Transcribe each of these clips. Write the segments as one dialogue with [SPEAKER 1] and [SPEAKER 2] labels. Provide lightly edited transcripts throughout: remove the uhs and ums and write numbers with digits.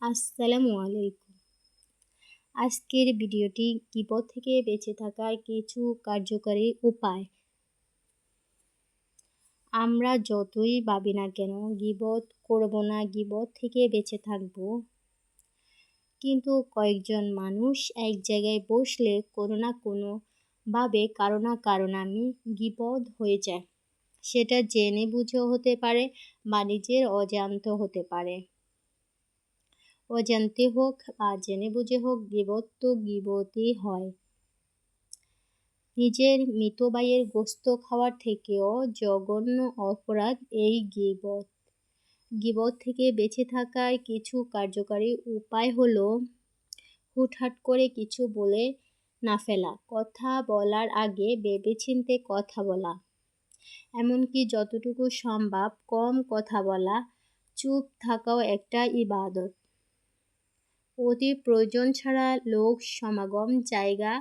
[SPEAKER 1] আসসালামু আলাইকুম। আজকের ভিডিওটি গীবত থেকে বেঁচে থাকার কিছু কার্যকরী উপায়। আমরা যতই ভাবি না কেন গীবত করব না, গীবত থেকে বেঁচে থাকব, কিন্তু কয়েকজন মানুষ এক জায়গায় বসলে কোনো না কোনোভাবে কারো না কারো নামে গীবত হয়ে যায়। সেটা জেনে বুঝেও হতে পারে বা নিজের অজান্তে হতে পারে। অজান্তে হোক বা জেনে বুঝে হোক, গীবত তো গীবতই হয়। নিজের মৃত ভাইয়ের গোশত খাওয়ার থেকেও জঘন্য অপরাধ এই গীবত। গীবত থেকে বেঁচে থাকার কিছু কার্যকরী উপায় হলো হুটহাট করে কিছু বলে না ফেলা, কথা বলার আগে ভেবেচিন্তে কথা বলা, এমনকি যতটুকু সম্ভব কম কথা বলা, চুপ থাকাও একটা ইবাদত। অতি প্রয়োজন ছাড়া লোক সমাগম জায়গা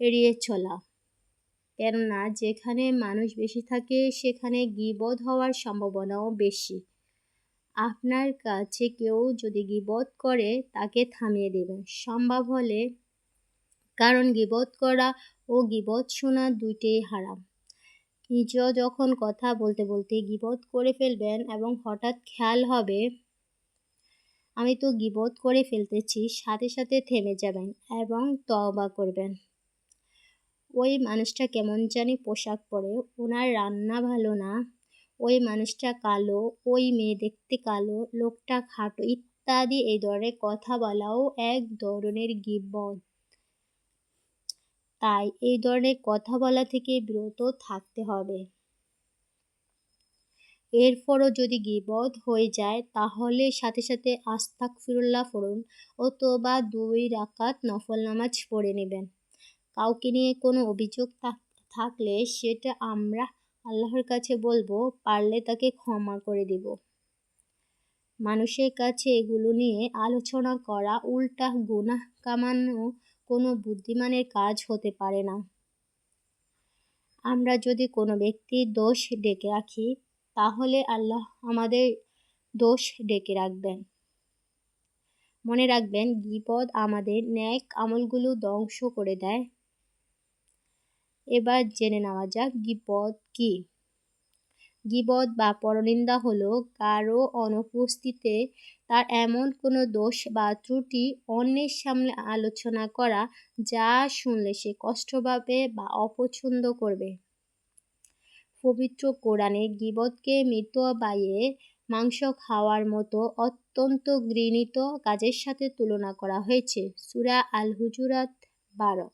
[SPEAKER 1] এড়িয়ে চলা, কেননা যেখানে মানুষ বেশি থাকে সেখানে গীবত হওয়ার সম্ভাবনাও বেশি। আপনার কাছে কেউ যদি গীবত করে তাকে থামিয়ে দেবেন সম্ভব হলে, কারণ গীবত করা ও গীবত শোনা দুইটাই হারাম। নিজেও যখন কথা বলতে বলতে গীবত করে ফেলবেন এবং হঠাৎ খেয়াল হবে আমি তো গীবত করে ফেলতেছি, সাথে সাথে থেমে যাবেন এবং তওবা করবেন। ওই মানুষটা কেমন জানি পোশাক পরে, ওনার রান্না ভালো না, ওই মানুষটা কালো, ওই মেয়ে দেখতে কালো, লোকটা খাটো ইত্যাদি এই ধরনের কথা বলাও এক ধরনের গীবত। তাই এই ধরনের কথা বলা থেকে বিরত থাকতে হবে। এরপরও যদি গীবত হয়ে যায় তাহলে সাথে সাথে আস্তাগফিরুল্লাহ পড়ুন অথবা 2 রাকাত নফল নামাজ পড়ে নেবেন। কাউকে নিয়ে কোনো অভিযোগ থাকলে সেটা আমরা আল্লাহর কাছে বলবো, পারলে তাকে ক্ষমা করে দিব। মানুষের কাছে এগুলো নিয়ে আলোচনা করা উল্টা গুনাহ কামানো কোনো বুদ্ধিমানের কাজ হতে পারে না। আমরা যদি কোনো ব্যক্তির দোষ ডেকে রাখি তাহলে আল্লাহ আমাদের দোষ ডেকে রাখবেন। মনে রাখবেন, গীবত আমাদের নেক আমলগুলো ধ্বংস করে দেয়। এবার জেনে নেওয়া যাক গীবত কি। গীবত বা পরনিন্দা হলো কারো অনুপস্থিতিতে তার এমন কোনো দোষ বা ত্রুটি অন্যের সামনে আলোচনা করা যা শুনলে সে কষ্ট পাবে বা অপছন্দ করবে। পবিত্র কোরআনে গীবতকে মৃত ভাইয়ের মাংস খাওয়ার মতো অত্যন্ত ঘৃণিত কাজের সাথে তুলনা করা হয়েছে। সূরা আল হুজুরাত 12।